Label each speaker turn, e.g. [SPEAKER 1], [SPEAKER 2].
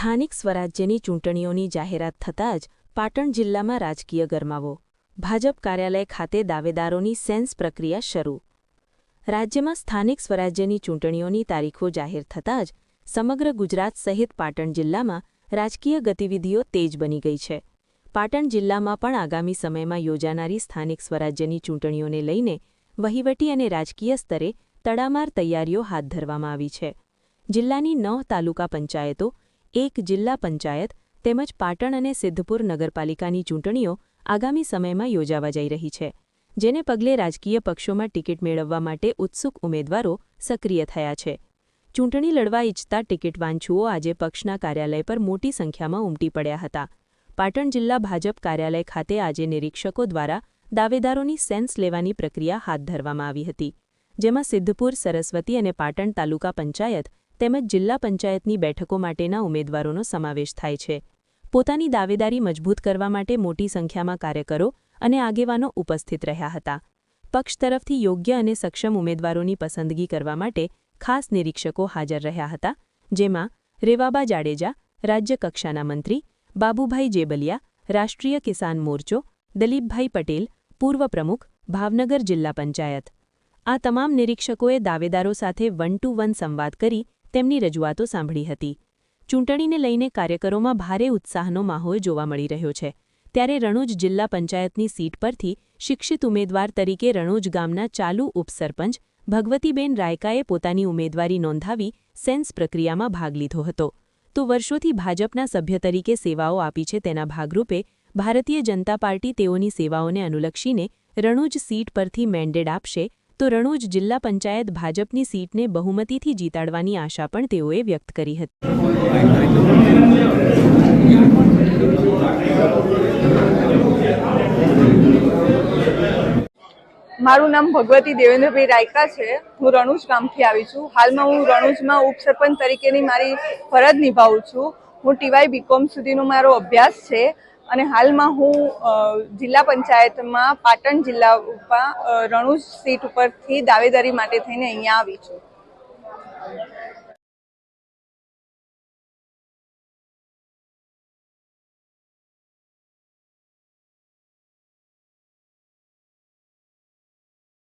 [SPEAKER 1] સ્થાનિક સ્વરાજ્યની ચૂંટણીઓની જાહેરાત થતાં જ પાટણ જિલ્લામાં રાજકીય ગરમાવો. ભાજપ કાર્યાલય ખાતે દાવેદારોની સેન્સ પ્રક્રિયા શરૂ. રાજ્યમાં સ્થાનિક સ્વરાજ્યની ચૂંટણીઓની તારીખો જાહેર થતાં જ સમગ્ર ગુજરાત સહિત પાટણ જિલ્લામાં રાજકીય ગતિવિધિઓ તેજ બની ગઈ છે. પાટણ જિલ્લામાં પણ આગામી સમયમાં યોજાનારી સ્થાનિક સ્વરાજ્યની ચૂંટણીઓને લઈને વહીવટી અને રાજકીય સ્તરે તડામાર તૈયારીઓ હાથ ધરવામાં આવી છે. જિલ્લાની 9 તાલુકા પંચાયતો, 1 જિલ્લા પંચાયત તેમજ પાટણ અને સિદ્ધપુર નગરપાલિકાની ચૂંટણીઓ આગામી સમયમાં યોજાવા જઈ રહી છે, જેને પગલે રાજકીય પક્ષોમાં ટિકિટ મેળવવા માટે ઉત્સુક ઉમેદવારો સક્રિય થયા છે. ચૂંટણી લડવા ઇચ્છતા ટિકિટ વાંછુઓ આજે પક્ષના કાર્યાલય પર મોટી સંખ્યામાં ઉમટી પડ્યા હતા. પાટણ જિલ્લા ભાજપ કાર્યાલય ખાતે આજે નિરીક્ષકો દ્વારા દાવેદારોની સેન્સ લેવાની પ્રક્રિયા હાથ ધરવામાં આવી હતી, જેમાં સિદ્ધપુર, સરસ્વતી અને પાટણ તાલુકા પંચાયત તેમજ જિલ્લા પંચાયતની બેઠકો માટેના ઉમેદવારોનો સમાવેશ થાય છે. પોતાની દાવેદારી મજબૂત કરવા માટે મોટી સંખ્યામાં કાર્યકરો અને આગેવાનો ઉપસ્થિત રહ્યા હતા. પક્ષ તરફથી યોગ્ય અને સક્ષમ ઉમેદવારોની પસંદગી કરવા માટે ખાસ નિરીક્ષકો હાજર રહ્યા હતા, જેમાં રેવાબા જાડેજા, રાજ્ય કક્ષાના મંત્રી, બાબુભાઈ જેબલિયા, રાષ્ટ્રીય કિસાન મોરચો, દલીપભાઈ પટેલ, પૂર્વ પ્રમુખ, ભાવનગર જિલ્લા પંચાયત. આ તમામ નિરીક્ષકોએ દાવેદારો સાથે 1-to-1 સંવાદ કરી તેમની રજૂઆતો સાંભળી હતી. ચૂંટણીને લઈને કાર્યકરોમાં ભારે ઉત્સાહનો માહોલ જોવા મળી રહ્યો છે. ત્યારે રણોજ જિલ્લા પંચાયતની સીટ પરથી શિક્ષિત ઉમેદવાર તરીકે રણોજ ગામના ચાલુ ઉપસરપંચ ભગવતીબેન રાયકાએ પોતાની ઉમેદવારી નોંધાવી સેન્સ પ્રક્રિયામાં ભાગ લીધો હતો. તો વર્ષોથી ભાજપના સભ્ય તરીકે સેવાઓ આપી છે, તેના ભાગરૂપે ભારતીય જનતા પાર્ટી તેઓની સેવાઓને અનુલક્ષીને રણોજ સીટ પરથી મેન્ડેટ આપશે, તો રણોજ જિલ્લા પંચાયત ભાજપની સીટને બહુમતીથી જીતાડવાની આશા પણ તેઓએ વ્યક્ત કરી હતી.
[SPEAKER 2] મારું નામ ભગવતી દેવેન્દ્રભાઈ રાયકા છે. હું રણોજ ગામથી આવી છું. હાલમાં હું રણોજમાં ઉપસરપંચ તરીકેની મારી ફરજ નિભાવું છું. હું TY BCom સુધીનો મારો અભ્યાસ છે અને હાલમાં હું જિલ્લા પંચાયતમાં પાટણ જિલ્લામાં રણોજ સીટ ઉપરથી દાવેદારી માટે થઈને અહીંયા આવી છું.